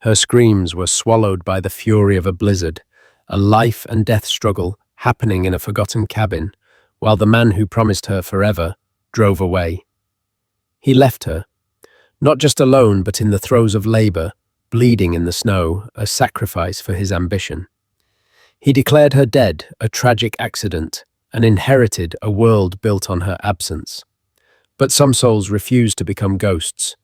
Her screams were swallowed by the fury of a blizzard, a life and death struggle happening in a forgotten cabin, while the man who promised her forever drove away. He left her, not just alone but in the throes of labor, bleeding in the snow, a sacrifice for his ambition. He declared her dead, a tragic accident, and inherited a world built on her absence. But some souls refused to become ghosts.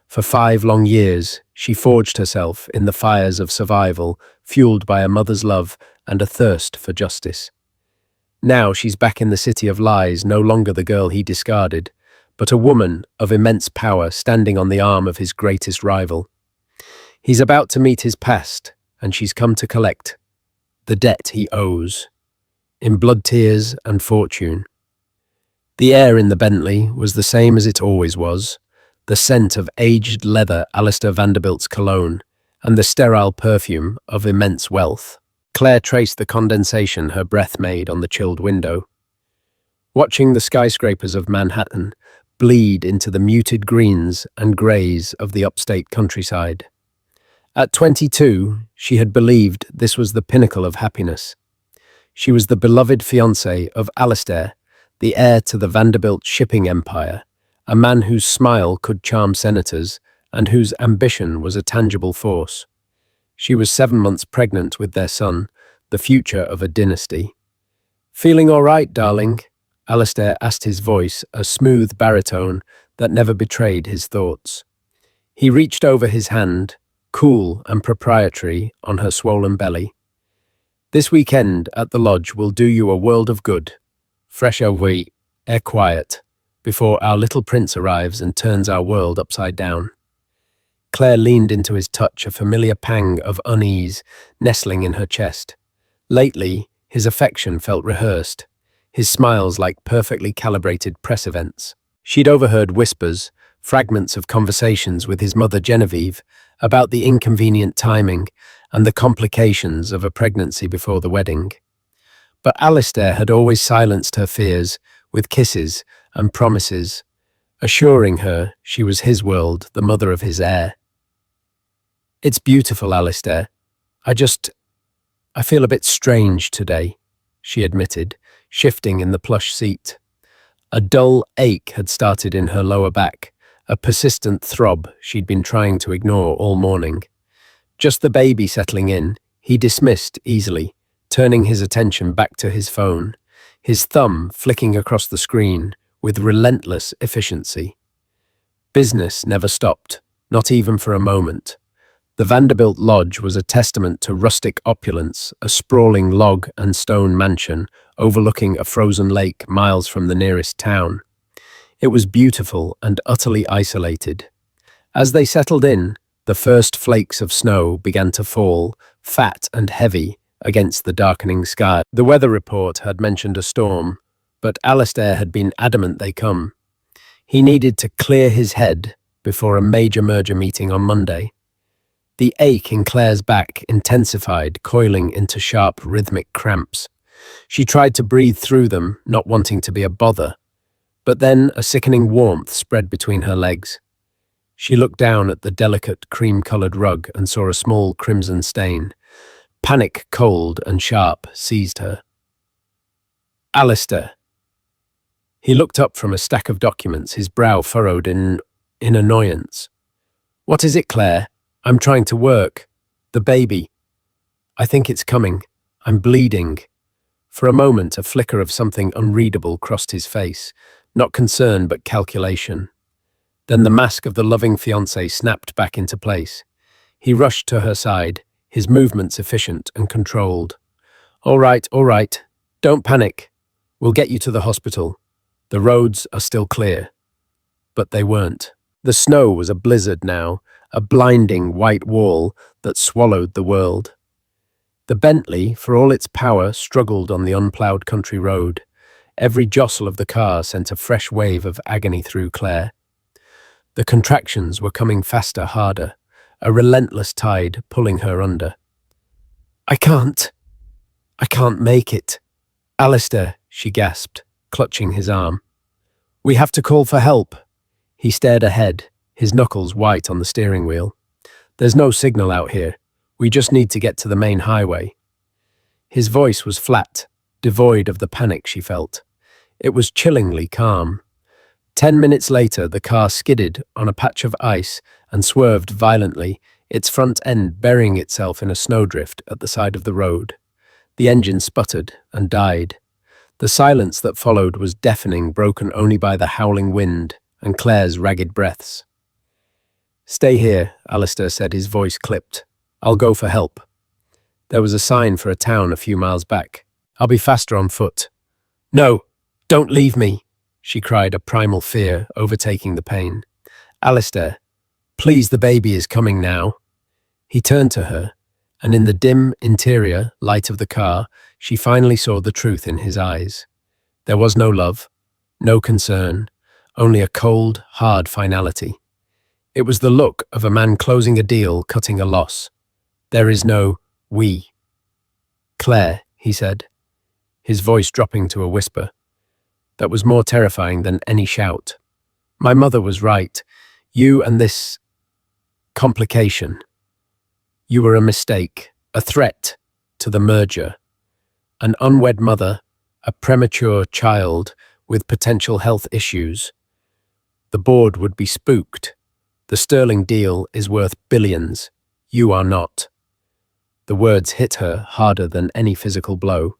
For 5 long years, she forged herself in the fires of survival, fueled by a mother's love and a thirst for justice. Now she's back in the city of lies, no longer the girl he discarded, but a woman of immense power standing on the arm of his greatest rival. He's about to meet his past, and she's come to collect the debt he owes, in blood, tears, and fortune. The air in the Bentley was the same as it always was, the scent of aged leather Alistair Vanderbilt's cologne, and the sterile perfume of immense wealth. Claire traced the condensation her breath made on the chilled window, watching the skyscrapers of Manhattan bleed into the muted greens and greys of the upstate countryside. At 22, she had believed this was the pinnacle of happiness. She was the beloved fiancée of Alistair, the heir to the Vanderbilt shipping empire, a man whose smile could charm senators and whose ambition was a tangible force. She was 7 months pregnant with their son, the future of a dynasty. "Feeling all right, darling?" Alistair asked, his voice a smooth baritone that never betrayed his thoughts. He reached over his hand, cool and proprietary, on her swollen belly. "This weekend at the lodge will do you a world of good. Fresh air quiet, before our little prince arrives and turns our world upside down." Claire leaned into his touch, a familiar pang of unease nestling in her chest. Lately, his affection felt rehearsed, his smiles like perfectly calibrated press events. She'd overheard whispers, fragments of conversations with his mother Genevieve, about the inconvenient timing and the complications of a pregnancy before the wedding. But Alistair had always silenced her fears with kisses and promises, assuring her she was his world, the mother of his heir. "It's beautiful, Alistair. I feel a bit strange today," she admitted, shifting in the plush seat. A dull ache had started in her lower back, a persistent throb she'd been trying to ignore all morning. Just the baby settling in, he dismissed easily, turning his attention back to his phone, his thumb flicking across the screen with relentless efficiency. Business never stopped, not even for a moment. The Vanderbilt Lodge was a testament to rustic opulence, a sprawling log and stone mansion overlooking a frozen lake miles from the nearest town. It was beautiful and utterly isolated. As they settled in, the first flakes of snow began to fall, fat and heavy, against the darkening sky. The weather report had mentioned a storm, but Alistair had been adamant they come. He needed to clear his head before a major merger meeting on Monday. The ache in Claire's back intensified, coiling into sharp, rhythmic cramps. She tried to breathe through them, not wanting to be a bother. But then a sickening warmth spread between her legs. She looked down at the delicate, cream-colored rug and saw a small crimson stain. Panic, cold and sharp, seized her. "Alistair." He looked up from a stack of documents, his brow furrowed in annoyance. "What is it, Claire? I'm trying to work. The baby. I think it's coming. I'm bleeding." For a moment, a flicker of something unreadable crossed his face, not concern but calculation. Then the mask of the loving fiancé snapped back into place. He rushed to her side, his movements efficient and controlled. All right. Don't panic. We'll get you to the hospital. The roads are still clear." But they weren't. The snow was a blizzard now, a blinding white wall that swallowed the world. The Bentley, for all its power, struggled on the unploughed country road. Every jostle of the car sent a fresh wave of agony through Claire. The contractions were coming faster, harder, a relentless tide pulling her under. I can't make it. Alistair," she gasped, clutching his arm. "We have to call for help." He stared ahead, his knuckles white on the steering wheel. There's no signal out here. We just need to get to the main highway. His voice was flat, devoid of the panic she felt. It was chillingly calm. 10 minutes later, the car skidded on a patch of ice and swerved violently, its front end burying itself in a snowdrift at the side of the road. The engine sputtered and died. The silence that followed was deafening, broken only by the howling wind and Claire's ragged breaths. "Stay here," Alistair said, his voice clipped. "I'll go for help." There was a sign for a town a few miles back. "I'll be faster on foot." "No, don't leave me," she cried, a primal fear overtaking the pain. "Alistair, please, the baby is coming now." He turned to her, and in the dim interior light of the car, she finally saw the truth in his eyes. There was no love, no concern, only a cold, hard finality. It was the look of a man closing a deal, cutting a loss. "There is no we." "Claire," he said, his voice dropping to a whisper that was more terrifying than any shout. "My mother was right. You and this complication. You were a mistake, a threat to the merger. An unwed mother, a premature child with potential health issues. The board would be spooked. The sterling deal is worth billions. You are not." The words hit her harder than any physical blow.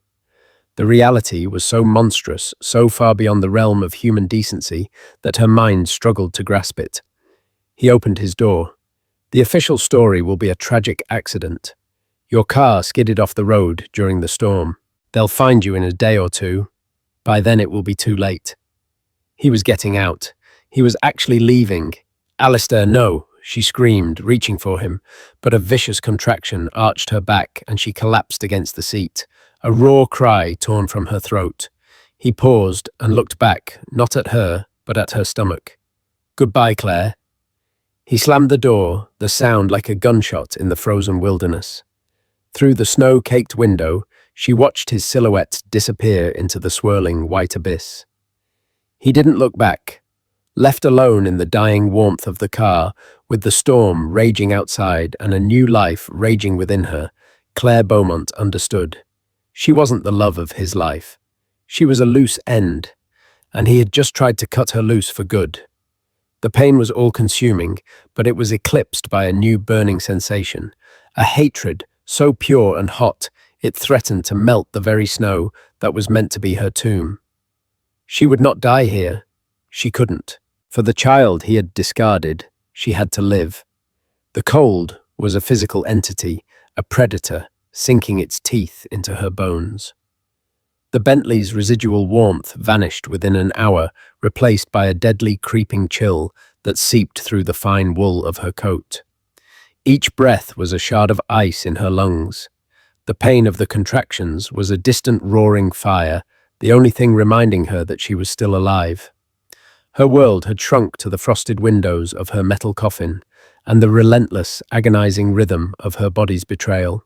The reality was so monstrous, so far beyond the realm of human decency, that her mind struggled to grasp it. He opened his door. "The official story will be a tragic accident. Your car skidded off the road during the storm. They'll find you in a day or two. By then it will be too late." He was getting out. He was actually leaving. "Alistair, no," she screamed, reaching for him, but a vicious contraction arched her back and she collapsed against the seat, a raw cry torn from her throat. He paused and looked back, not at her, but at her stomach. "Goodbye, Claire." He slammed the door, the sound like a gunshot in the frozen wilderness. Through the snow-caked window, she watched his silhouette disappear into the swirling white abyss. He didn't look back. Left alone in the dying warmth of the car, with the storm raging outside and a new life raging within her, Claire Beaumont understood. She wasn't the love of his life. She was a loose end, and he had just tried to cut her loose for good. The pain was all-consuming, but it was eclipsed by a new burning sensation, a hatred so pure and hot it threatened to melt the very snow that was meant to be her tomb. She would not die here. She couldn't. For the child he had discarded, she had to live. The cold was a physical entity, a predator, sinking its teeth into her bones. The Bentley's residual warmth vanished within an hour, replaced by a deadly creeping chill that seeped through the fine wool of her coat. Each breath was a shard of ice in her lungs. The pain of the contractions was a distant roaring fire, the only thing reminding her that she was still alive. Her world had shrunk to the frosted windows of her metal coffin and the relentless, agonizing rhythm of her body's betrayal.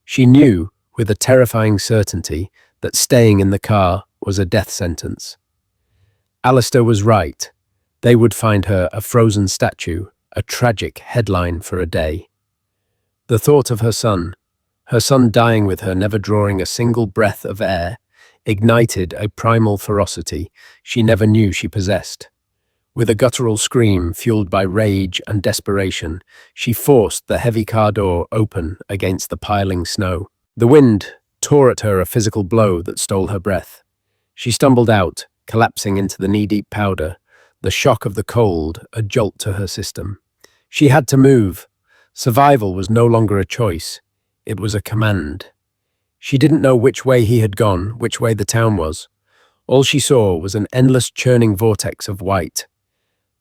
She knew, with a terrifying certainty, that staying in the car was a death sentence. Alistair was right. They would find her a frozen statue, a tragic headline for a day. The thought of her son dying with her, never drawing a single breath of air, ignited a primal ferocity she never knew she possessed. With a guttural scream fueled by rage and desperation, she forced the heavy car door open against the piling snow. The wind tore at her a physical blow that stole her breath. She stumbled out, collapsing into the knee-deep powder, the shock of the cold a jolt to her system. She had to move. Survival was no longer a choice. It was a command. She didn't know which way he had gone, which way the town was. All she saw was an endless churning vortex of white.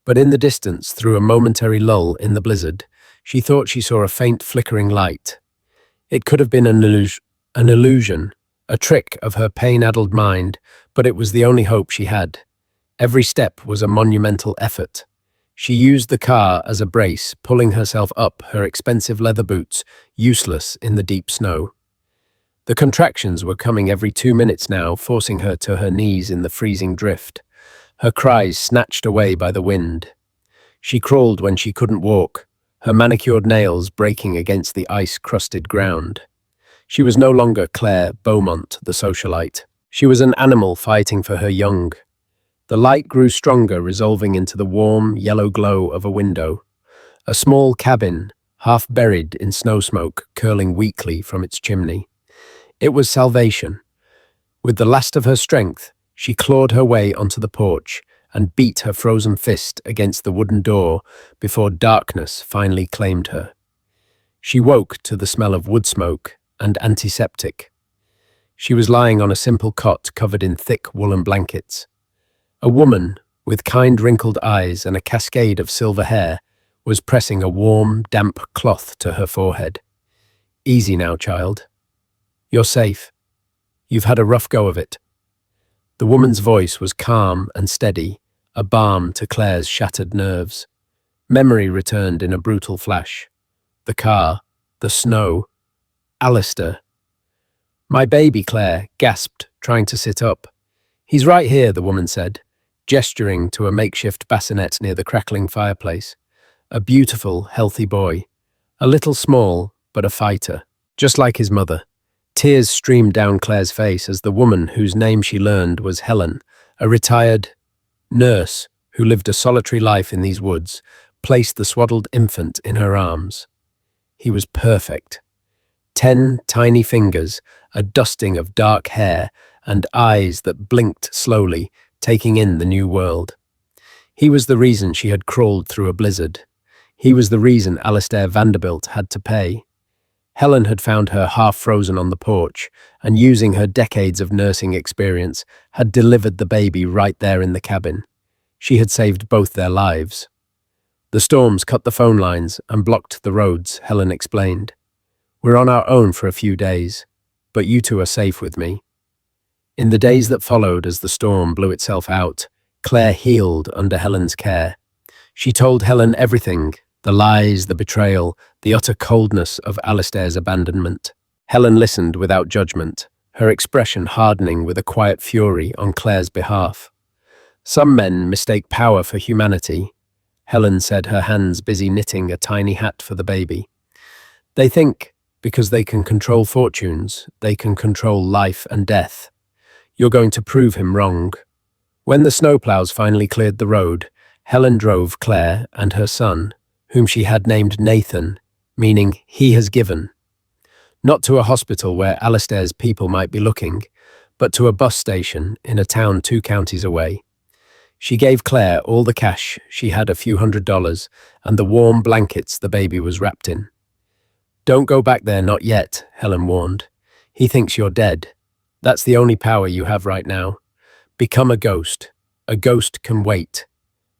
But in the distance, through a momentary lull in the blizzard, she thought she saw a faint flickering light. It could have been an illusion, a trick of her pain-addled mind, but it was the only hope she had. Every step was a monumental effort. She used the car as a brace, pulling herself up, her expensive leather boots useless in the deep snow. The contractions were coming every 2 minutes now, forcing her to her knees in the freezing drift, her cries snatched away by the wind. She crawled when she couldn't walk, her manicured nails breaking against the ice-crusted ground. She was no longer Claire Beaumont, the socialite. She was an animal fighting for her young. The light grew stronger, resolving into the warm, yellow glow of a window. A small cabin, half buried in snow smoke, curling weakly from its chimney. It was salvation. With the last of her strength, she clawed her way onto the porch and beat her frozen fist against the wooden door before darkness finally claimed her. She woke to the smell of wood smoke and antiseptic. She was lying on a simple cot covered in thick woolen blankets. A woman, with kind wrinkled eyes and a cascade of silver hair, was pressing a warm, damp cloth to her forehead. "Easy now, child. You're safe. You've had a rough go of it." The woman's voice was calm and steady, a balm to Claire's shattered nerves. Memory returned in a brutal flash. The car, the snow, Alistair. "My baby," Claire gasped, trying to sit up. "He's right here," the woman said, gesturing to a makeshift bassinet near the crackling fireplace. A beautiful, healthy boy. A little small, but a fighter. Just like his mother. Tears streamed down Claire's face as the woman whose name she learned was Helen, a retired nurse who lived a solitary life in these woods, placed the swaddled infant in her arms. He was perfect. 10 tiny fingers, a dusting of dark hair, and eyes that blinked slowly, taking in the new world. He was the reason she had crawled through a blizzard. He was the reason Alistair Vanderbilt had to pay. Helen had found her half-frozen on the porch, and using her decades of nursing experience, had delivered the baby right there in the cabin. She had saved both their lives. "The storms cut the phone lines and blocked the roads," Helen explained. "We're on our own for a few days, but you two are safe with me." In the days that followed as the storm blew itself out, Claire healed under Helen's care. She told Helen everything, the lies, the betrayal, the utter coldness of Alistair's abandonment. Helen listened without judgment, her expression hardening with a quiet fury on Claire's behalf. "Some men mistake power for humanity," Helen said, her hands busy knitting a tiny hat for the baby. "They think, because they can control fortunes, they can control life and death. You're going to prove him wrong." When the snowplows finally cleared the road, Helen drove Claire and her son, whom she had named Nathan, meaning he has given. Not to a hospital where Alistair's people might be looking, but to a bus station in a town 2 counties away. She gave Claire all the cash, she had a few $100s, and the warm blankets the baby was wrapped in. "Don't go back there, not yet," Helen warned. "He thinks you're dead. That's the only power you have right now. Become a ghost. A ghost can wait.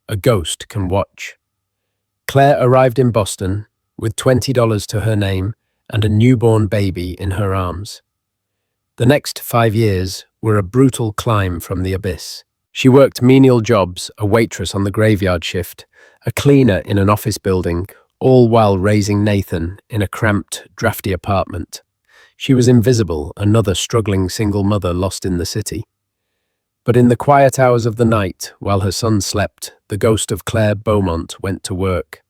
A ghost can watch." Claire arrived in Boston with $20 to her name and a newborn baby in her arms. The next 5 years were a brutal climb from the abyss. She worked menial jobs, a waitress on the graveyard shift, a cleaner in an office building, all while raising Nathan in a cramped, drafty apartment. She was invisible, another struggling single mother lost in the city. But in the quiet hours of the night, while her son slept, the ghost of Claire Beaumont went to work.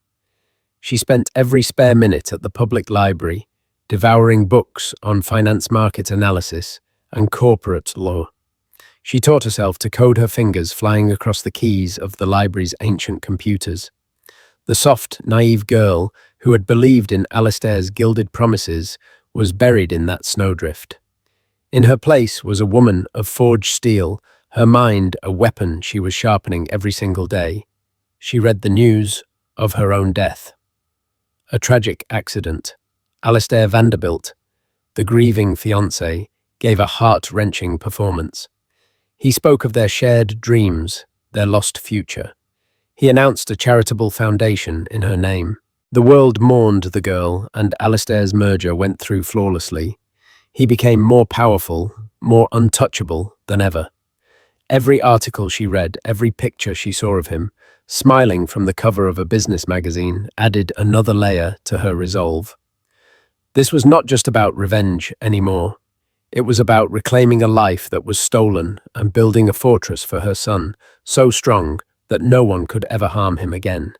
She spent every spare minute at the public library, devouring books on finance market analysis and corporate law. She taught herself to code her fingers flying across the keys of the library's ancient computers. The soft, naive girl who had believed in Alistair's gilded promises was buried in that snowdrift. In her place was a woman of forged steel, her mind a weapon she was sharpening every single day. She read the news of her own death. A tragic accident. Alistair Vanderbilt, the grieving fiancé, gave a heart-wrenching performance. He spoke of their shared dreams, their lost future. He announced a charitable foundation in her name. The world mourned the girl, and Alistair's merger went through flawlessly. He became more powerful, more untouchable than ever. Every article she read, every picture she saw of him, smiling from the cover of a business magazine, added another layer to her resolve. This was not just about revenge anymore. It was about reclaiming a life that was stolen and building a fortress for her son, so strong that no one could ever harm him again.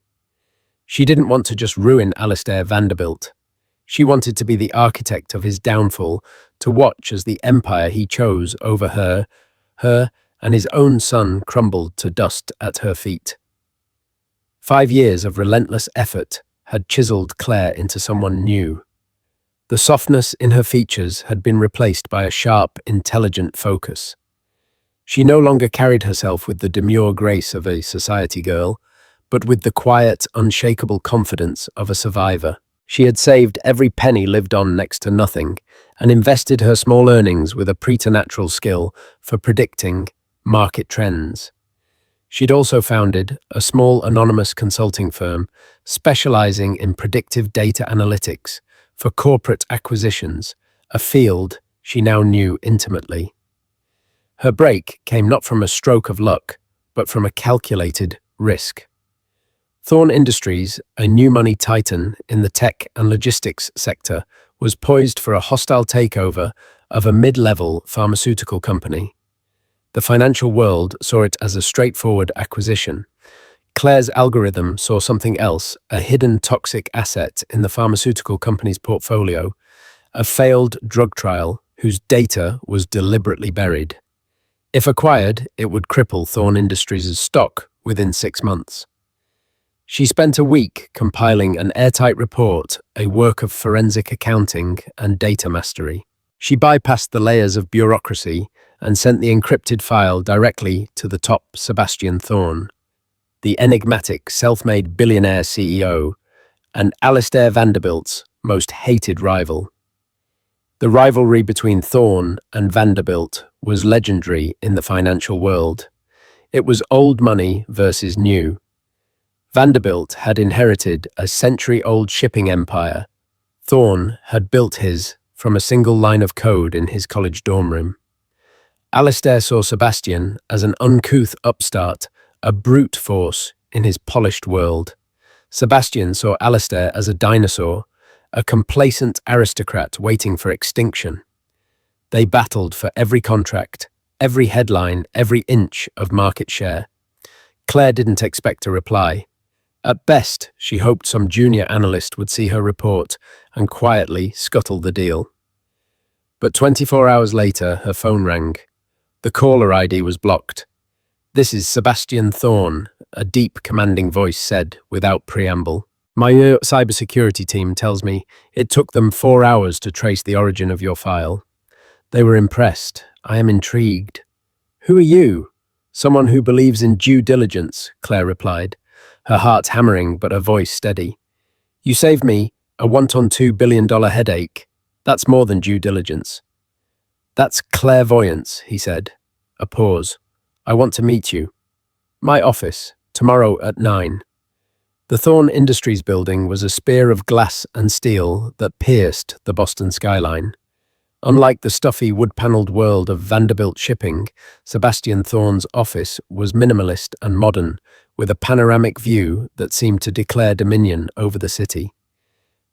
She didn't want to just ruin Alistair Vanderbilt. She wanted to be the architect of his downfall, to watch as the empire he chose over her and his own son crumbled to dust at her feet. 5 years of relentless effort had chiseled Claire into someone new. The softness in her features had been replaced by a sharp, intelligent focus. She no longer carried herself with the demure grace of a society girl, but with the quiet, unshakable confidence of a survivor. She had saved every penny lived on next to nothing and invested her small earnings with a preternatural skill for predicting market trends. She'd also founded a small anonymous consulting firm specializing in predictive data analytics for corporate acquisitions, a field she now knew intimately. Her break came not from a stroke of luck, but from a calculated risk. Thorn Industries, a new money titan in the tech and logistics sector, was poised for a hostile takeover of a mid-level pharmaceutical company. The financial world saw it as a straightforward acquisition. Claire's algorithm saw something else, a hidden toxic asset in the pharmaceutical company's portfolio, a failed drug trial whose data was deliberately buried. If acquired, it would cripple Thorn Industries' stock within 6 months. She spent a week compiling an airtight report, a work of forensic accounting and data mastery. She bypassed the layers of bureaucracy and sent the encrypted file directly to the top Sebastian Thorn, the enigmatic self-made billionaire CEO, and Alistair Vanderbilt's most hated rival. The rivalry between Thorn and Vanderbilt was legendary in the financial world. It was old money versus new. Vanderbilt had inherited a century-old shipping empire. Thorn had built his from a single line of code in his college dorm room. Alistair saw Sebastian as an uncouth upstart, a brute force in his polished world. Sebastian saw Alistair as a dinosaur, a complacent aristocrat waiting for extinction. They battled for every contract, every headline, every inch of market share. Claire didn't expect a reply. At best, she hoped some junior analyst would see her report and quietly scuttle the deal. But 24 hours later, her phone rang. The caller ID was blocked. "This is Sebastian Thorn," a deep, commanding voice said without preamble. "My cybersecurity team tells me it took them 4 hours to trace the origin of your file. They were impressed. I am intrigued." "Who are you?" "Someone who believes in due diligence," Claire replied, her heart hammering but her voice steady. "You saved me a $1.2 billion headache. That's more than due diligence." "That's clairvoyance," he said. A pause. "I want to meet you." "My office, tomorrow at 9. The Thorn Industries building was a spear of glass and steel that pierced the Boston skyline. Unlike the stuffy wood-paneled world of Vanderbilt shipping, Sebastian Thorn's office was minimalist and modern, with a panoramic view that seemed to declare dominion over the city.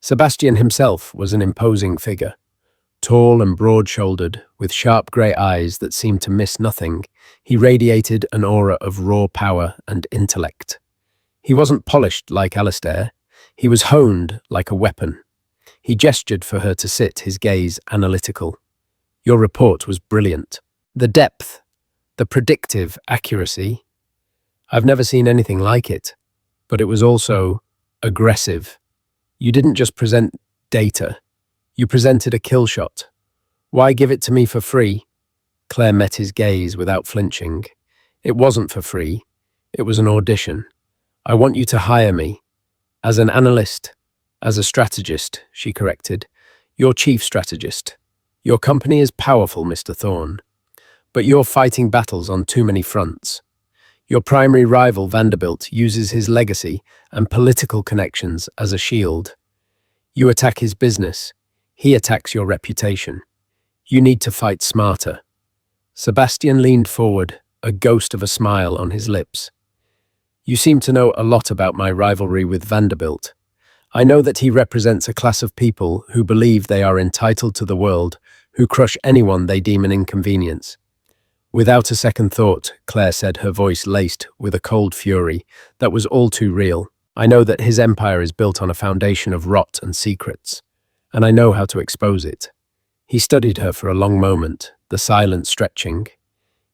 Sebastian himself was an imposing figure. Tall and broad-shouldered, with sharp grey eyes that seemed to miss nothing, he radiated an aura of raw power and intellect. He wasn't polished like Alistair. He was honed like a weapon. He gestured for her to sit, his gaze analytical. "Your report was brilliant. The depth, the predictive accuracy. I've never seen anything like it. But it was also aggressive. You didn't just present data. You presented a kill shot. Why give it to me for free?" Claire met his gaze without flinching. "It wasn't for free. It was an audition. I want you to hire me. As an analyst, as a strategist," she corrected. "Your chief strategist. Your company is powerful, Mr. Thorn. But you're fighting battles on too many fronts. Your primary rival, Vanderbilt, uses his legacy and political connections as a shield. You attack his business. He attacks your reputation. You need to fight smarter." Sebastian leaned forward, a ghost of a smile on his lips. "You seem to know a lot about my rivalry with Vanderbilt. I know that he represents a class of people who believe they are entitled to the world, who crush anyone they deem an inconvenience." Without a second thought, Claire said, her voice laced with a cold fury that was all too real. I know that his empire is built on a foundation of rot and secrets, and I know how to expose it. He studied her for a long moment, the silence stretching.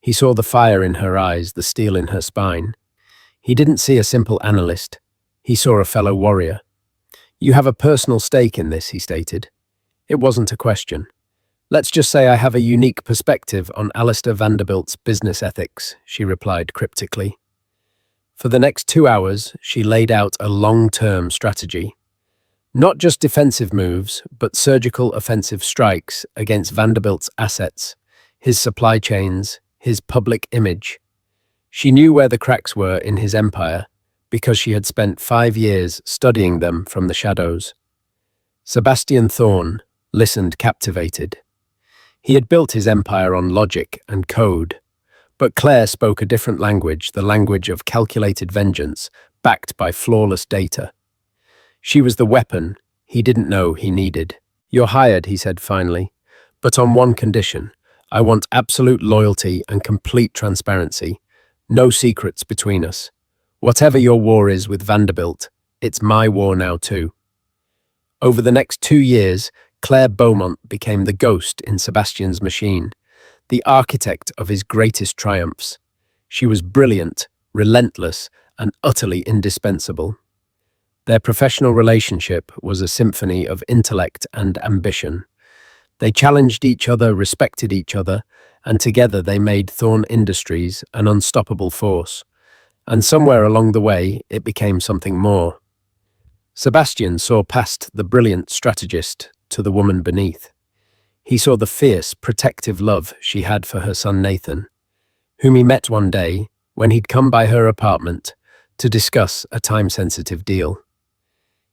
He saw the fire in her eyes, the steel in her spine. He didn't see a simple analyst. He saw a fellow warrior. "You have a personal stake in this," he stated. It wasn't a question. "Let's just say I have a unique perspective on Alistair Vanderbilt's business ethics," she replied cryptically. For the next 2 hours, she laid out a long-term strategy. Not just defensive moves, but surgical offensive strikes against Vanderbilt's assets, his supply chains, his public image. She knew where the cracks were in his empire because she had spent 5 years studying them from the shadows. Sebastian Thorne listened captivated. He had built his empire on logic and code, but Claire spoke a different language, the language of calculated vengeance, backed by flawless data. She was the weapon he didn't know he needed. "You're hired," he said finally, "but on one condition. I want absolute loyalty and complete transparency. No secrets between us. Whatever your war is with Vanderbilt, it's my war now too." Over the next 2 years, Claire Beaumont became the ghost in Sebastian's machine, the architect of his greatest triumphs. She was brilliant, relentless, and utterly indispensable. Their professional relationship was a symphony of intellect and ambition. They challenged each other, respected each other, and together they made Thorne Industries an unstoppable force. And somewhere along the way, it became something more. Sebastian saw past the brilliant strategist to the woman beneath. He saw the fierce, protective love she had for her son Nathan, whom he met one day when he'd come by her apartment to discuss a time-sensitive deal.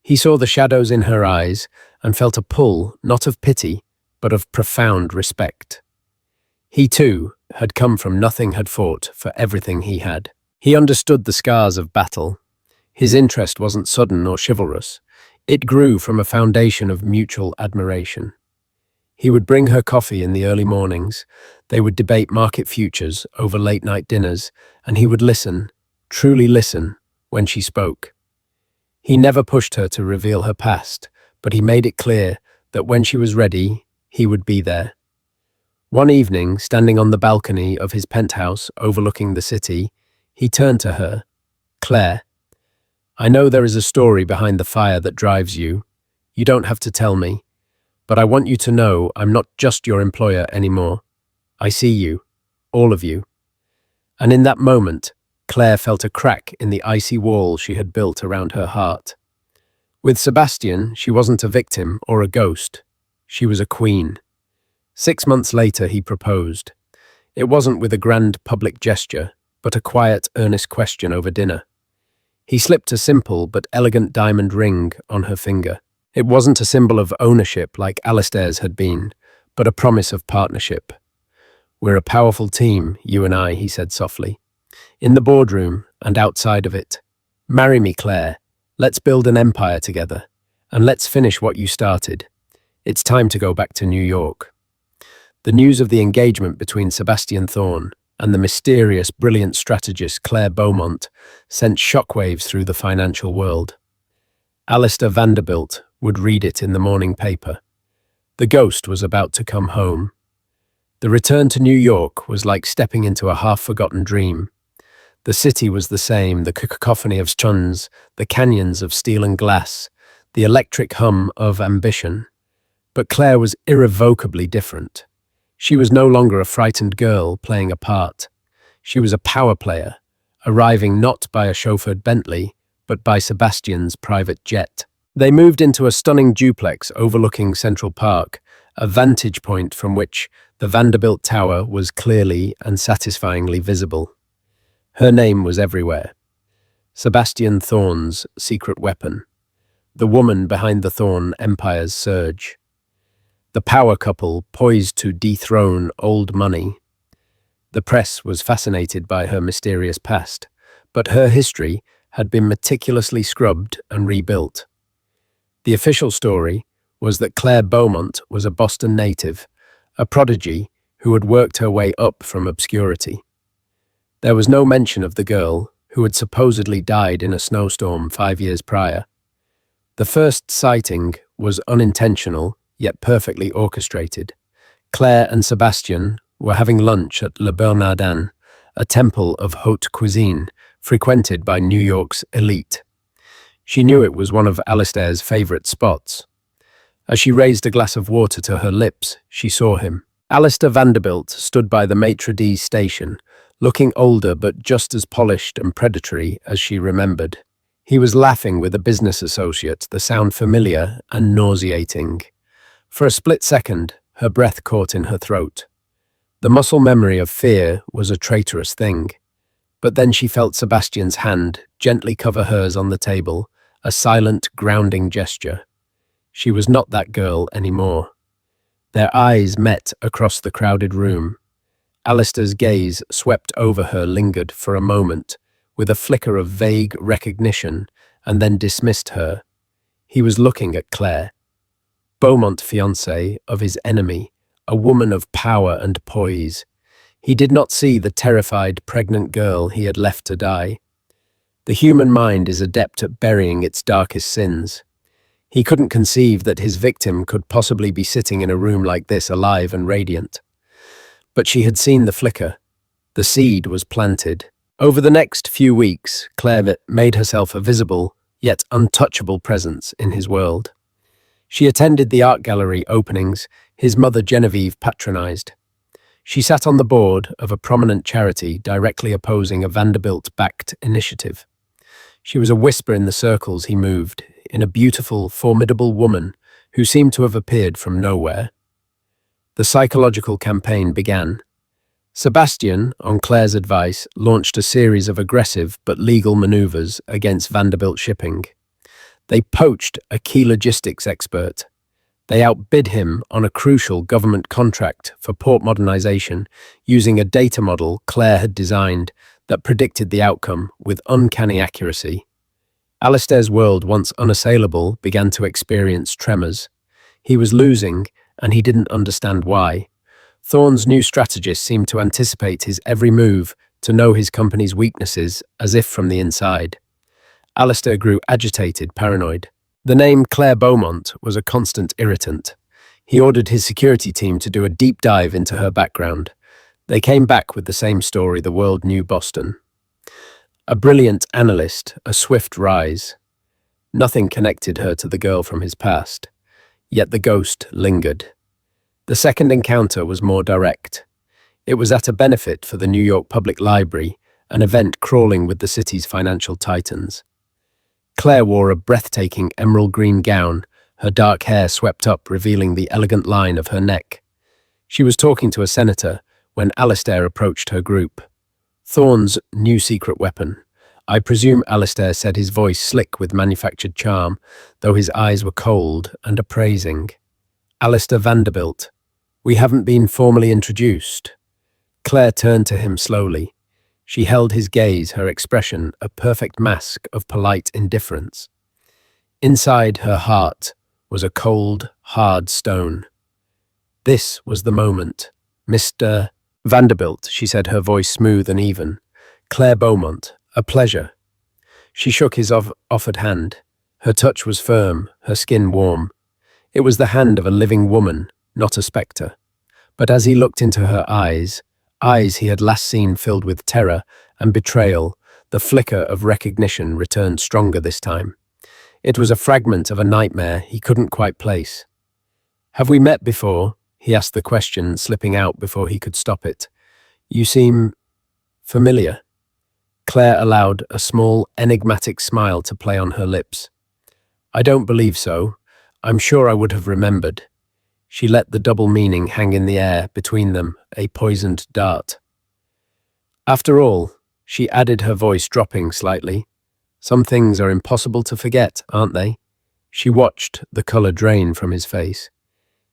He saw the shadows in her eyes and felt a pull, not of pity, but of profound respect. He, too, had come from nothing, had fought for everything he had. He understood the scars of battle. His interest wasn't sudden or chivalrous. It grew from a foundation of mutual admiration. He would bring her coffee in the early mornings. They would debate market futures over late-night dinners, and he would listen, truly listen, when she spoke. He never pushed her to reveal her past, but he made it clear that when she was ready, he would be there. One evening, standing on the balcony of his penthouse overlooking the city, he turned to her. "Claire, I know there is a story behind the fire that drives you. You don't have to tell me, but I want you to know I'm not just your employer anymore. I see you, all of you." And in that moment, Claire felt a crack in the icy wall she had built around her heart. With Sebastian, she wasn't a victim or a ghost. She was a queen. 6 months later, he proposed. It wasn't with a grand public gesture, but a quiet, earnest question over dinner. He slipped a simple but elegant diamond ring on her finger. It wasn't a symbol of ownership like Alistair's had been, but a promise of partnership. "We're a powerful team, you and I," he said softly. "In the boardroom and outside of it. Marry me, Claire. Let's build an empire together. And let's finish what you started. It's time to go back to New York." The news of the engagement between Sebastian Thorne and the mysterious, brilliant strategist Claire Beaumont sent shockwaves through the financial world. Alistair Vanderbilt would read it in the morning paper. The ghost was about to come home. The return to New York was like stepping into a half-forgotten dream. The city was the same, the cacophony of suns, the canyons of steel and glass, the electric hum of ambition. But Claire was irrevocably different. She was no longer a frightened girl playing a part. She was a power player, arriving not by a chauffeured Bentley, but by Sebastian's private jet. They moved into a stunning duplex overlooking Central Park, a vantage point from which the Vanderbilt Tower was clearly and satisfyingly visible. Her name was everywhere. Sebastian Thorne's secret weapon. The woman behind the Thorne Empire's surge. The power couple poised to dethrone old money. The press was fascinated by her mysterious past, but her history had been meticulously scrubbed and rebuilt. The official story was that Claire Beaumont was a Boston native, a prodigy who had worked her way up from obscurity. There was no mention of the girl, who had supposedly died in a snowstorm 5 years prior. The first sighting was unintentional, yet perfectly orchestrated. Claire and Sebastian were having lunch at Le Bernardin, a temple of haute cuisine frequented by New York's elite. She knew it was one of Alistair's favorite spots. As she raised a glass of water to her lips, she saw him. Alistair Vanderbilt stood by the maitre d's station, looking older but just as polished and predatory as she remembered. He was laughing with a business associate, the sound familiar and nauseating. For a split second, her breath caught in her throat. The muscle memory of fear was a traitorous thing. But then she felt Sebastian's hand gently cover hers on the table, a silent, grounding gesture. She was not that girl anymore. Their eyes met across the crowded room. Alistair's gaze swept over her, lingered for a moment, with a flicker of vague recognition, and then dismissed her. He was looking at Claire, Beaumont fiancée of his enemy, a woman of power and poise. He did not see the terrified, pregnant girl he had left to die. The human mind is adept at burying its darkest sins. He couldn't conceive that his victim could possibly be sitting in a room like this, alive and radiant. But she had seen the flicker. The seed was planted. Over the next few weeks, Claire made herself a visible, yet untouchable presence in his world. She attended the art gallery openings his mother Genevieve patronized. She sat on the board of a prominent charity directly opposing a Vanderbilt-backed initiative. She was a whisper in the circles he moved, in a beautiful, formidable woman who seemed to have appeared from nowhere. The psychological campaign began. Sebastian, on Claire's advice, launched a series of aggressive but legal maneuvers against Vanderbilt Shipping. They poached a key logistics expert. They outbid him on a crucial government contract for port modernization using a data model Claire had designed that predicted the outcome with uncanny accuracy. Alistair's world, once unassailable, began to experience tremors. He was losing, and he didn't understand why. Thorne's new strategist seemed to anticipate his every move, to know his company's weaknesses as if from the inside. Alistair grew agitated, paranoid. The name Claire Beaumont was a constant irritant. He ordered his security team to do a deep dive into her background. They came back with the same story the world knew: Boston. A brilliant analyst, a swift rise. Nothing connected her to the girl from his past, yet the ghost lingered. The second encounter was more direct. It was at a benefit for the New York Public Library, an event crawling with the city's financial titans. Claire wore a breathtaking emerald green gown, her dark hair swept up, revealing the elegant line of her neck. She was talking to a senator when Alistair approached her group. Thorne's new secret weapon. I presume Alistair said, his voice slick with manufactured charm, though his eyes were cold and appraising. Alistair Vanderbilt. We haven't been formally introduced. Claire turned to him slowly. She held his gaze, her expression a perfect mask of polite indifference. Inside her heart was a cold, hard stone. This was the moment. Mr. Vanderbilt, she said, her voice smooth and even. Claire Beaumont, a pleasure. She shook his offered hand. Her touch was firm, her skin warm. It was the hand of a living woman, not a spectre. But as he looked into her eyes he had last seen filled with terror and betrayal, the flicker of recognition returned stronger this time. It was a fragment of a nightmare he couldn't quite place. Have we met before? He asked, the question slipping out before he could stop it. You seem familiar. Claire allowed a small, enigmatic smile to play on her lips. I don't believe so. I'm sure I would have remembered. She let the double meaning hang in the air between them, a poisoned dart. After all, she added, her voice dropping slightly, some things are impossible to forget, aren't they? She watched the color drain from his face.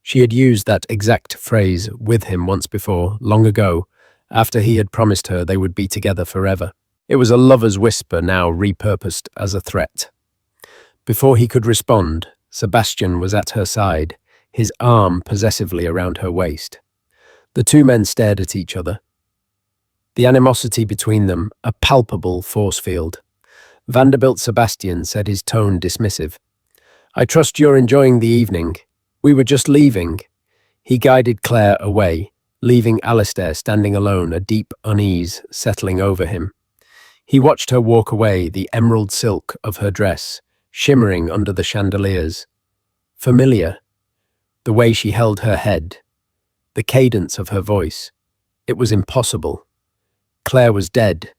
She had used that exact phrase with him once before, long ago, after he had promised her they would be together forever. It was a lover's whisper, now repurposed as a threat. Before he could respond, Sebastian was at her side, his arm possessively around her waist. The two men stared at each other. the animosity between them a palpable force field. Vanderbilt Sebastian said, his tone dismissive. "I trust you're enjoying the evening. We were just leaving." He guided Claire away, leaving Alistair standing alone, a deep unease settling over him. He watched her walk away, the emerald silk of her dress shimmering under the chandeliers. Familiar, the way she held her head, the cadence of her voice. It was impossible. Claire was dead.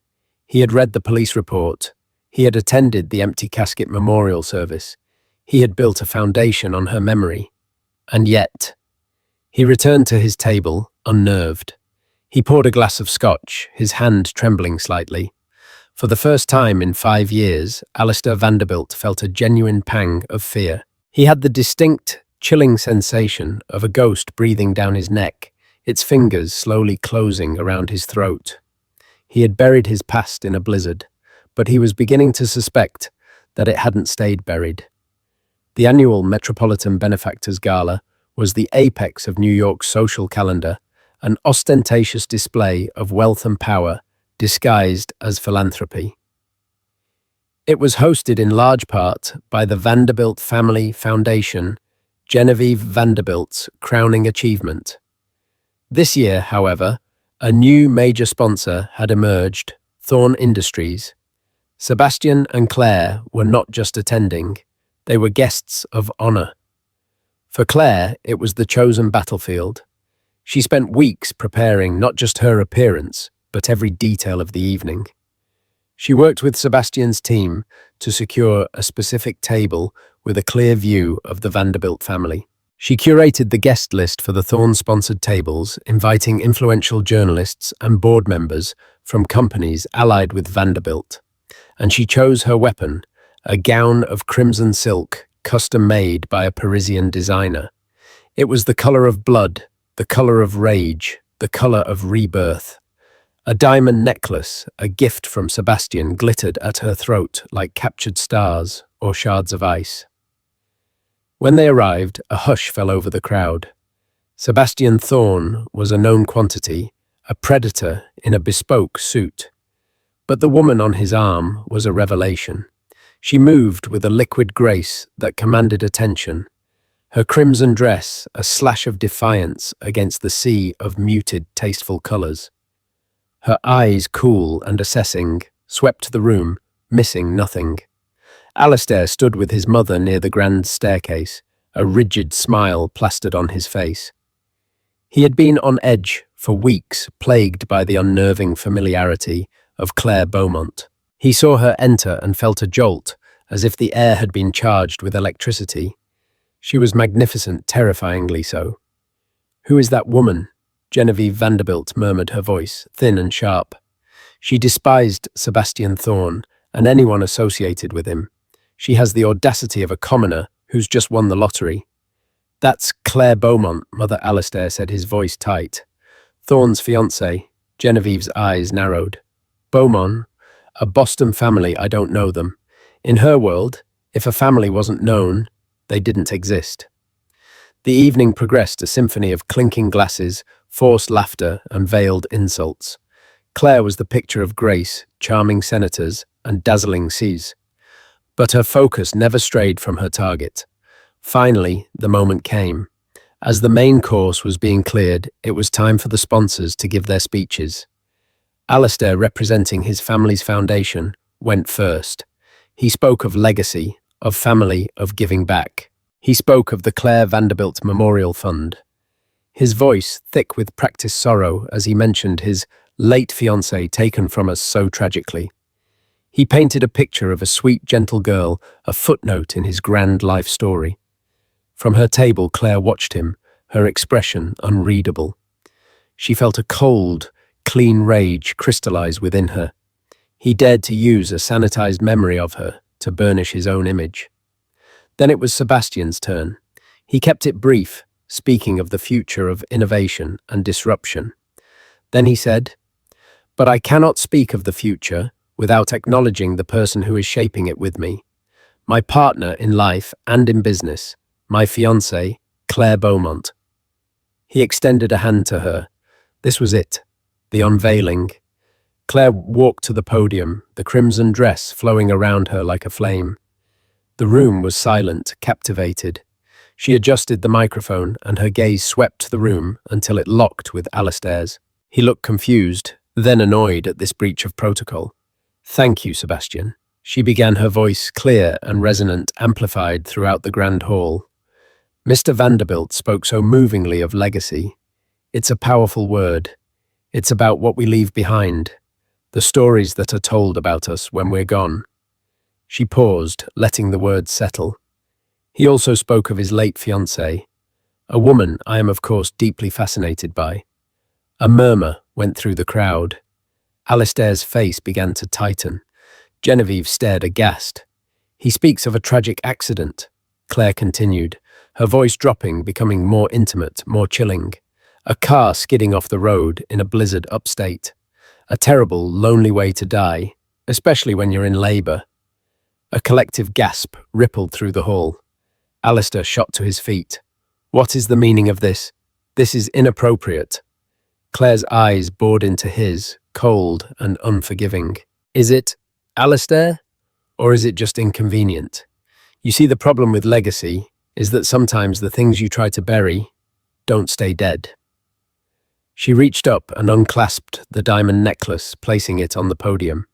He had read the police report. He had attended the empty casket memorial service. He had built a foundation on her memory. And yet, he returned to his table, unnerved. He poured a glass of scotch, his hand trembling slightly. For the first time in 5 years, Alistair Vanderbilt felt a genuine pang of fear. He had the distinct, chilling sensation of a ghost breathing down his neck, its fingers slowly closing around his throat. He had buried his past in a blizzard, but he was beginning to suspect that it hadn't stayed buried. The annual Metropolitan Benefactors Gala was the apex of New York's social calendar, an ostentatious display of wealth and power disguised as philanthropy. It was hosted in large part by the Vanderbilt Family Foundation, Genevieve Vanderbilt's crowning achievement. This year, however, a new major sponsor had emerged, Thorn Industries. Sebastian and Claire were not just attending, they were guests of honor. For Claire, it was the chosen battlefield. She spent weeks preparing not just her appearance, but every detail of the evening. She worked with Sebastian's team to secure a specific table with a clear view of the Vanderbilt family. She curated the guest list for the Thorn-sponsored tables, inviting influential journalists and board members from companies allied with Vanderbilt. And she chose her weapon, a gown of crimson silk, custom-made by a Parisian designer. It was the color of blood, the color of rage, the color of rebirth. A diamond necklace, a gift from Sebastian, glittered at her throat like captured stars or shards of ice. When they arrived, a hush fell over the crowd. Sebastian Thorn was a known quantity, a predator in a bespoke suit. But the woman on his arm was a revelation. She moved with a liquid grace that commanded attention. Her crimson dress, a slash of defiance against the sea of muted, tasteful colors. Her eyes, cool and assessing, swept the room, missing nothing. Alistair stood with his mother near the grand staircase, a rigid smile plastered on his face. He had been on edge for weeks, plagued by the unnerving familiarity of Claire Beaumont. He saw her enter and felt a jolt, as if the air had been charged with electricity. She was magnificent, terrifyingly so. "Who is that woman?" Genevieve Vanderbilt murmured, her voice thin and sharp. She despised Sebastian Thorn and anyone associated with him. She has the audacity of a commoner who's just won the lottery. "That's Claire Beaumont," Mother Alistair said, his voice tight. "Thorn's fiancée." Genevieve's eyes narrowed. "Beaumont? A Boston family, I don't know them. In her world, if a family wasn't known, they didn't exist." The evening progressed, a symphony of clinking glasses, forced laughter, and veiled insults. Claire was the picture of grace, charming senators, and dazzling seas. But her focus never strayed from her target. Finally, the moment came. As the main course was being cleared, it was time for the sponsors to give their speeches. Alistair, representing his family's foundation, went first. He spoke of legacy, of family, of giving back. He spoke of the Claire Vanderbilt Memorial Fund. His voice thick with practiced sorrow as he mentioned his late fiancée taken from us so tragically. He painted a picture of a sweet, gentle girl, a footnote in his grand life story. From her table, Claire watched him, her expression unreadable. She felt a cold, clean rage crystallize within her. He dared to use a sanitized memory of her to burnish his own image. Then it was Sebastian's turn. He kept it brief, speaking of the future of innovation and disruption. Then he said, "But I cannot speak of the future without acknowledging the person who is shaping it with me. My partner in life and in business, my fiancée, Claire Beaumont." He extended a hand to her. This was it, the unveiling. Claire walked to the podium, the crimson dress flowing around her like a flame. The room was silent, captivated. She adjusted the microphone, and her gaze swept the room until it locked with Alistair's. He looked confused, then annoyed at this breach of protocol. "Thank you, Sebastian." She began, her voice clear and resonant, amplified throughout the grand hall. Mr. Vanderbilt spoke so movingly of legacy. It's a powerful word. It's about what we leave behind, the stories that are told about us when we're gone. She paused, letting the words settle. He also spoke of his late fiancée, a woman I am of course deeply fascinated by. A murmur went through the crowd. Alistair's face began to tighten. Genevieve stared aghast. "He speaks of a tragic accident," Claire continued, her voice dropping, becoming more intimate, more chilling. "A car skidding off the road in a blizzard upstate. A terrible, lonely way to die, especially when you're in labor." A collective gasp rippled through the hall. Alistair shot to his feet. "What is the meaning of this? This is inappropriate." Claire's eyes bored into his, cold and unforgiving. "Is it, Alistair? Or is it just inconvenient? You see, the problem with legacy is that sometimes the things you try to bury don't stay dead." She reached up and unclasped the diamond necklace, placing it on the podium.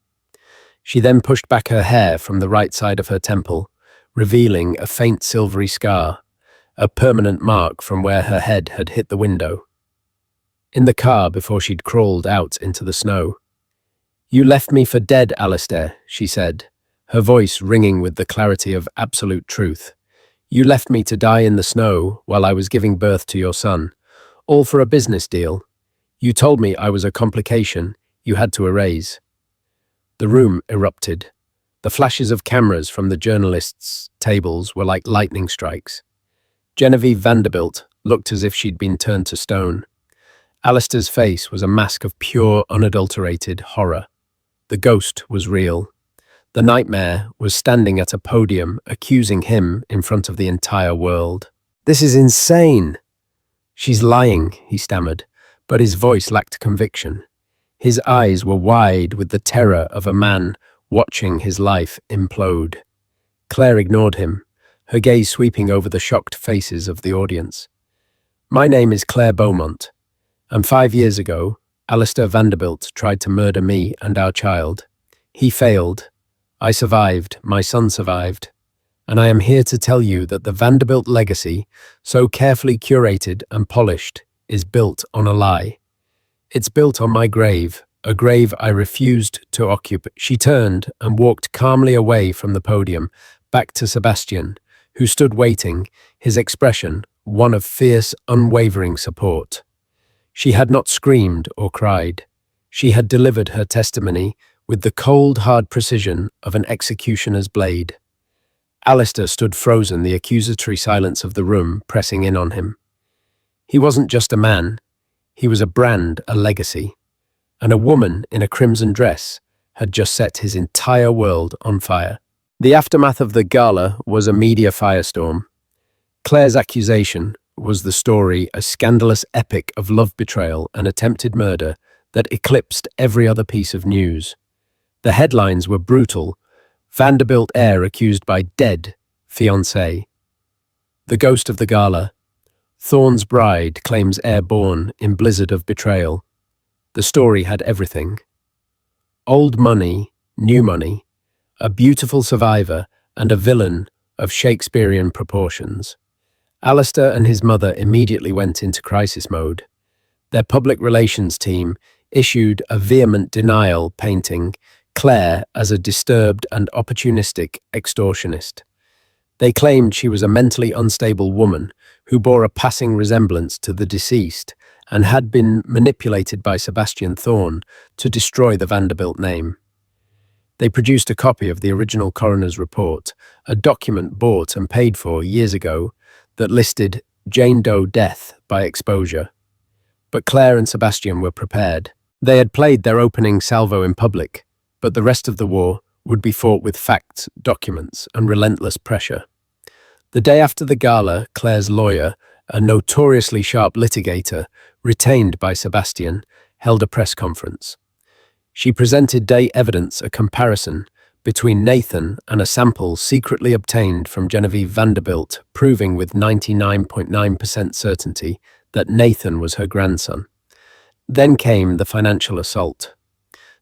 She then pushed back her hair from the right side of her temple, revealing a faint silvery scar, a permanent mark from where her head had hit the window. In the car before she'd crawled out into the snow. "You left me for dead, Alistair," she said, her voice ringing with the clarity of absolute truth. "You left me to die in the snow while I was giving birth to your son, all for a business deal. You told me I was a complication you had to erase." The room erupted. The flashes of cameras from the journalists' tables were like lightning strikes. Genevieve Vanderbilt looked as if she'd been turned to stone. Alistair's face was a mask of pure, unadulterated horror. The ghost was real. The nightmare was standing at a podium, accusing him in front of the entire world. "This is insane." "She's lying," he stammered, but his voice lacked conviction. His eyes were wide with the terror of a man watching his life implode. Claire ignored him, her gaze sweeping over the shocked faces of the audience. "My name is Claire Beaumont, and 5 years ago, Alistair Vanderbilt tried to murder me and our child. He failed. I survived, my son survived, and I am here to tell you that the Vanderbilt legacy, so carefully curated and polished, is built on a lie. It's built on my grave, a grave I refused to occupy." She turned and walked calmly away from the podium, back to Sebastian, who stood waiting, his expression one of fierce, unwavering support. She had not screamed or cried. She had delivered her testimony with the cold, hard precision of an executioner's blade. Alistair stood frozen, the accusatory silence of the room pressing in on him. He wasn't just a man. He was a brand, a legacy. And a woman in a crimson dress had just set his entire world on fire. The aftermath of the gala was a media firestorm. Claire's accusation was the story, a scandalous epic of love betrayal and attempted murder that eclipsed every other piece of news. The headlines were brutal. Vanderbilt heir accused by dead fiancé. The ghost of the gala. Thorne's bride claims heir born in blizzard of betrayal. The story had everything. Old money, new money, a beautiful survivor, and a villain of Shakespearean proportions. Alistair and his mother immediately went into crisis mode. Their public relations team issued a vehement denial, painting Claire as a disturbed and opportunistic extortionist. They claimed she was a mentally unstable woman who bore a passing resemblance to the deceased and had been manipulated by Sebastian Thorne to destroy the Vanderbilt name. They produced a copy of the original coroner's report, a document bought and paid for years ago that listed Jane Doe death by exposure. But Claire and Sebastian were prepared. They had played their opening salvo in public, but the rest of the war would be fought with facts, documents, and relentless pressure. The day after the gala, Claire's lawyer, a notoriously sharp litigator retained by Sebastian, held a press conference. She presented day evidence, a comparison between Nathan and a sample secretly obtained from Genevieve Vanderbilt, proving with 99.9% certainty that Nathan was her grandson. Then came the financial assault.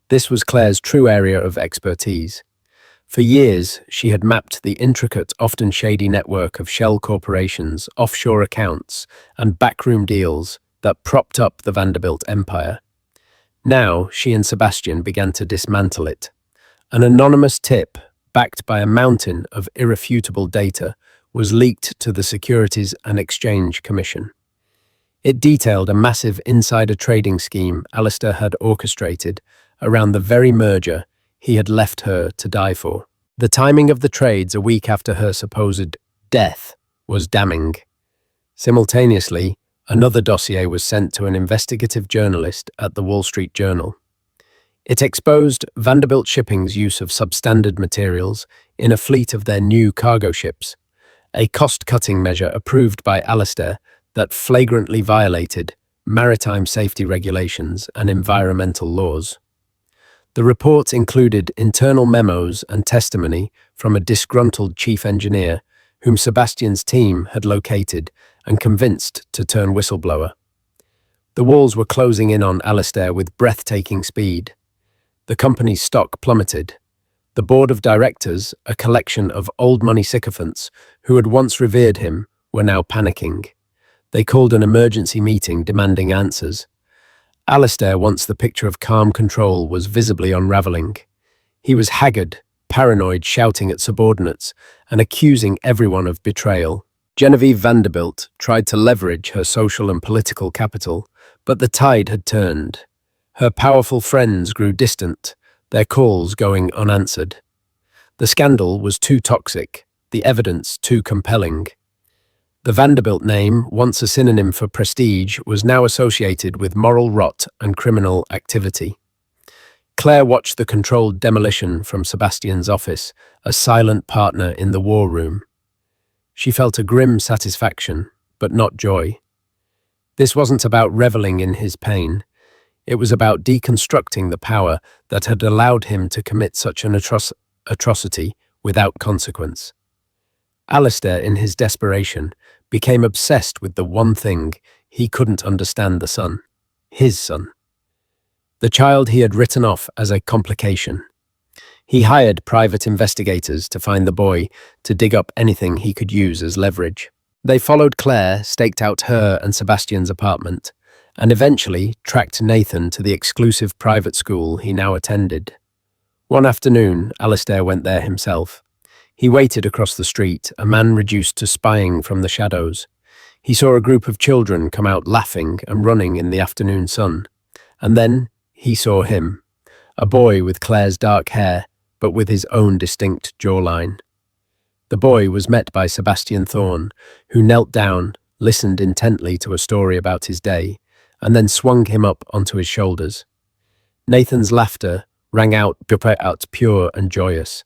This was Claire's true area of expertise. For years, she had mapped the intricate, often shady network of shell corporations, offshore accounts, and backroom deals that propped up the Vanderbilt empire. Now, she and Sebastian began to dismantle it. An anonymous tip, backed by a mountain of irrefutable data, was leaked to the Securities and Exchange Commission. It detailed a massive insider trading scheme Alistair had orchestrated around the very merger he had left her to die for. The timing of the trades a week after her supposed death was damning. Simultaneously, another dossier was sent to an investigative journalist at the Wall Street Journal. It exposed Vanderbilt Shipping's use of substandard materials in a fleet of their new cargo ships, a cost-cutting measure approved by Alistair that flagrantly violated maritime safety regulations and environmental laws. The report included internal memos and testimony from a disgruntled chief engineer whom Sebastian's team had located and convinced to turn whistleblower. The walls were closing in on Alistair with breathtaking speed. The company's stock plummeted. The board of directors, a collection of old money sycophants who had once revered him, were now panicking. They called an emergency meeting demanding answers. Alistair, once the picture of calm control, was visibly unraveling. He was haggard, paranoid, shouting at subordinates and accusing everyone of betrayal. Genevieve Vanderbilt tried to leverage her social and political capital, but the tide had turned. Her powerful friends grew distant, their calls going unanswered. The scandal was too toxic, the evidence too compelling. The Vanderbilt name, once a synonym for prestige, was now associated with moral rot and criminal activity. Claire watched the controlled demolition from Sebastian's office, a silent partner in the war room. She felt a grim satisfaction, but not joy. This wasn't about reveling in his pain. It was about deconstructing the power that had allowed him to commit such an atrocity without consequence. Alistair, in his desperation, became obsessed with the one thing he couldn't understand: the son. His son. The child he had written off as a complication. He hired private investigators to find the boy, to dig up anything he could use as leverage. They followed Claire, staked out her and Sebastian's apartment, and eventually tracked Nathan to the exclusive private school he now attended. One afternoon, Alistair went there himself. He waited across the street, a man reduced to spying from the shadows. He saw a group of children come out laughing and running in the afternoon sun. And then he saw him, a boy with Claire's dark hair, but with his own distinct jawline. The boy was met by Sebastian Thorne, who knelt down, listened intently to a story about his day, and then swung him up onto his shoulders. Nathan's laughter rang out pure and joyous.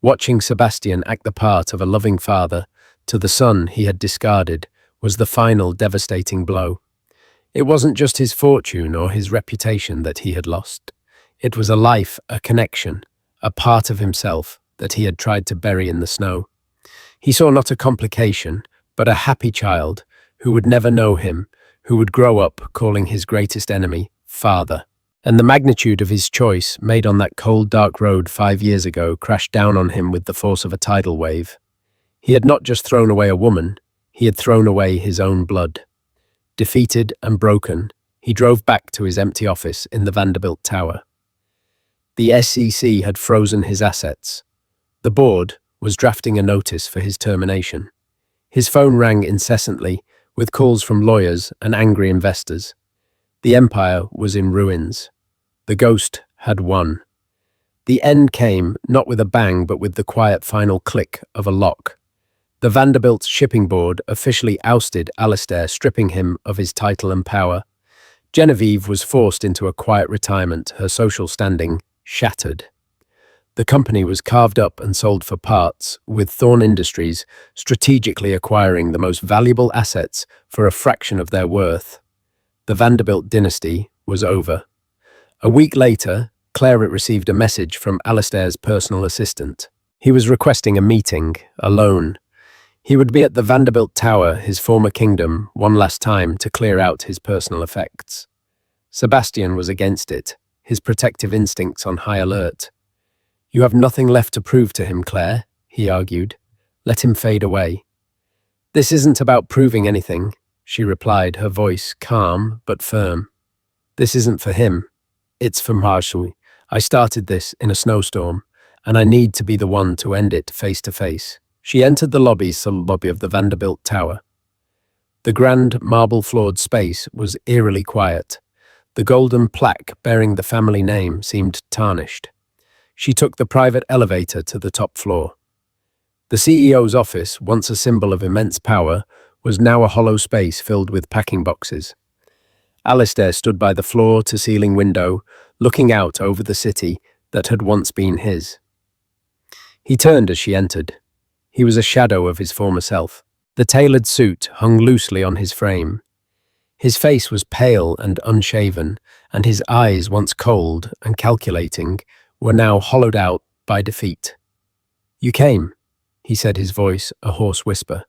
Watching Sebastian act the part of a loving father to the son he had discarded was the final devastating blow. It wasn't just his fortune or his reputation that he had lost. It was a life, a connection, a part of himself that he had tried to bury in the snow. He saw not a complication, but a happy child who would never know him, who would grow up calling his greatest enemy father. And the magnitude of his choice, made on that cold, dark road 5 years ago, crashed down on him with the force of a tidal wave. He had not just thrown away a woman, he had thrown away his own blood. Defeated and broken, he drove back to his empty office in the Vanderbilt Tower. The SEC had frozen his assets. The board was drafting a notice for his termination. His phone rang incessantly, with calls from lawyers and angry investors. The empire was in ruins. The ghost had won. The end came, not with a bang, but with the quiet final click of a lock. The Vanderbilt Shipping Board officially ousted Alistair, stripping him of his title and power. Genevieve was forced into a quiet retirement, her social standing shattered. The company was carved up and sold for parts, with Thorne Industries strategically acquiring the most valuable assets for a fraction of their worth. The Vanderbilt dynasty was over. A week later, Claire received a message from Alistair's personal assistant. He was requesting a meeting, alone. He would be at the Vanderbilt Tower, his former kingdom, one last time to clear out his personal effects. Sebastian was against it, his protective instincts on high alert. "You have nothing left to prove to him, Claire," he argued. "Let him fade away." "This isn't about proving anything," she replied, her voice calm but firm. "This isn't for him. It's for Marshui. I started this in a snowstorm, and I need to be the one to end it face to face." She entered the lobby of the Vanderbilt Tower. The grand marble-floored space was eerily quiet. The golden plaque bearing the family name seemed tarnished. She took the private elevator to the top floor. The CEO's office, once a symbol of immense power, was now a hollow space filled with packing boxes. Alistair stood by the floor-to-ceiling window, looking out over the city that had once been his. He turned as she entered. He was a shadow of his former self. The tailored suit hung loosely on his frame. His face was pale and unshaven, and his eyes, once cold and calculating, were now hollowed out by defeat. "You came," he said, his voice a hoarse whisper.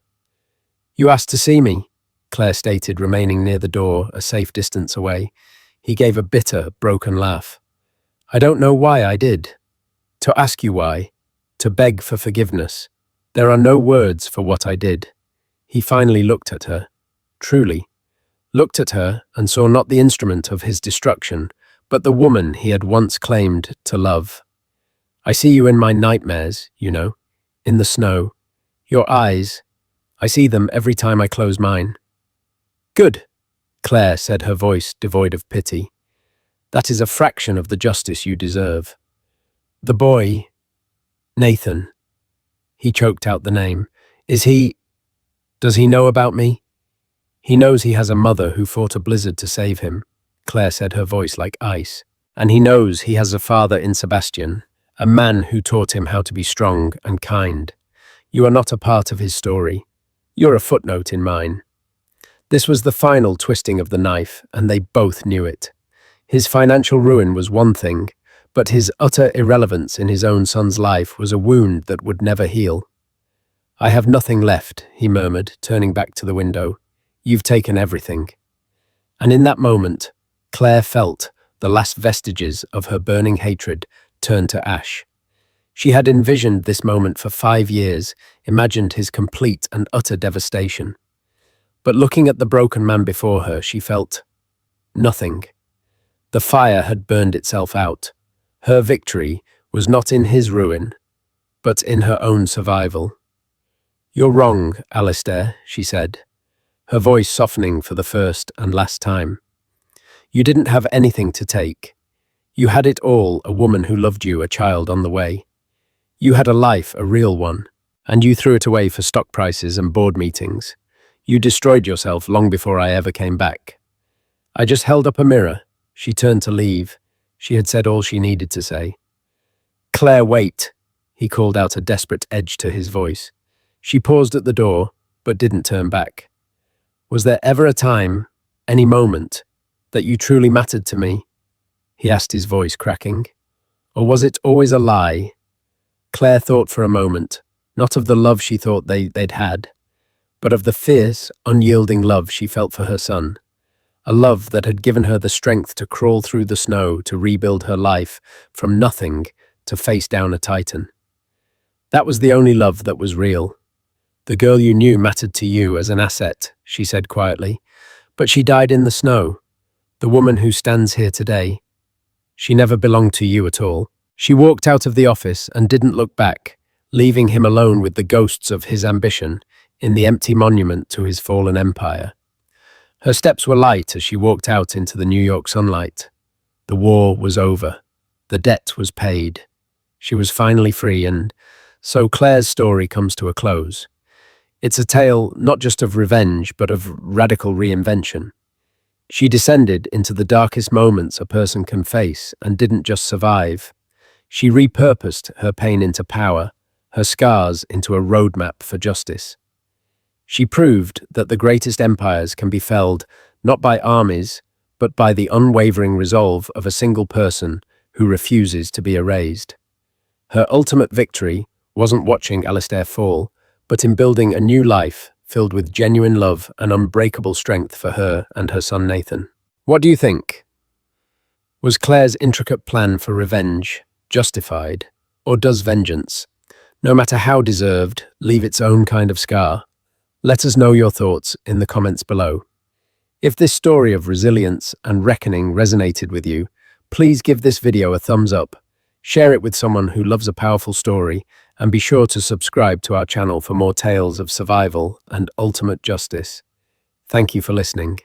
"You asked to see me," Claire stated, remaining near the door, a safe distance away. He gave a bitter, broken laugh. "I don't know why I did. To ask you why, to beg for forgiveness. There are no words for what I did." He finally looked at her, truly. Looked at her and saw not the instrument of his destruction, but the woman he had once claimed to love. "I see you in my nightmares, you know, in the snow. Your eyes, I see them every time I close mine." "Good," Claire said, her voice devoid of pity. "That is a fraction of the justice you deserve. The boy, Nathan," he choked out the name. Does he know about me?" "He knows he has a mother who fought a blizzard to save him," Claire said, her voice like ice. "And he knows he has a father in Sebastian, a man who taught him how to be strong and kind. You are not a part of his story. You're a footnote in mine." This was the final twisting of the knife, and they both knew it. His financial ruin was one thing, but his utter irrelevance in his own son's life was a wound that would never heal. "I have nothing left," he murmured, turning back to the window. "You've taken everything." And in that moment, Claire felt the last vestiges of her burning hatred turn to ash. She had envisioned this moment for 5 years, imagined his complete and utter devastation. But looking at the broken man before her, she felt nothing. The fire had burned itself out. Her victory was not in his ruin, but in her own survival. "You're wrong, Alistair," she said, her voice softening for the first and last time. "You didn't have anything to take. You had it all, a woman who loved you, a child on the way. You had a life, a real one, and you threw it away for stock prices and board meetings. You destroyed yourself long before I ever came back." I just held up a mirror. She turned to leave. She had said all she needed to say. "Claire, wait," he called out, a desperate edge to his voice. She paused at the door, but didn't turn back. "Was there ever a time, any moment, that you truly mattered to me?" he asked, his voice cracking. "Or was it always a lie?" Claire thought for a moment, not of the love she thought they'd had, but of the fierce, unyielding love she felt for her son. A love that had given her the strength to crawl through the snow, to rebuild her life from nothing to face down a titan. That was the only love that was real. "The girl you knew mattered to you as an asset," she said quietly, "but she died in the snow. The woman who stands here today, she never belonged to you at all." She walked out of the office and didn't look back, leaving him alone with the ghosts of his ambition in the empty monument to his fallen empire. Her steps were light as she walked out into the New York sunlight. The war was over. The debt was paid. She was finally free, and so Claire's story comes to a close. It's a tale not just of revenge, but of radical reinvention. She descended into the darkest moments a person can face and didn't just survive. She repurposed her pain into power, her scars into a roadmap for justice. She proved that the greatest empires can be felled not by armies, but by the unwavering resolve of a single person who refuses to be erased. Her ultimate victory wasn't watching Alistair fall, but in building a new life filled with genuine love and unbreakable strength for her and her son Nathan. What do you think? Was Claire's intricate plan for revenge justified, or does vengeance, no matter how deserved, leave its own kind of scar? Let us know your thoughts in the comments below. If this story of resilience and reckoning resonated with you, please give this video a thumbs up, share it with someone who loves a powerful story, and be sure to subscribe to our channel for more tales of survival and ultimate justice. Thank you for listening.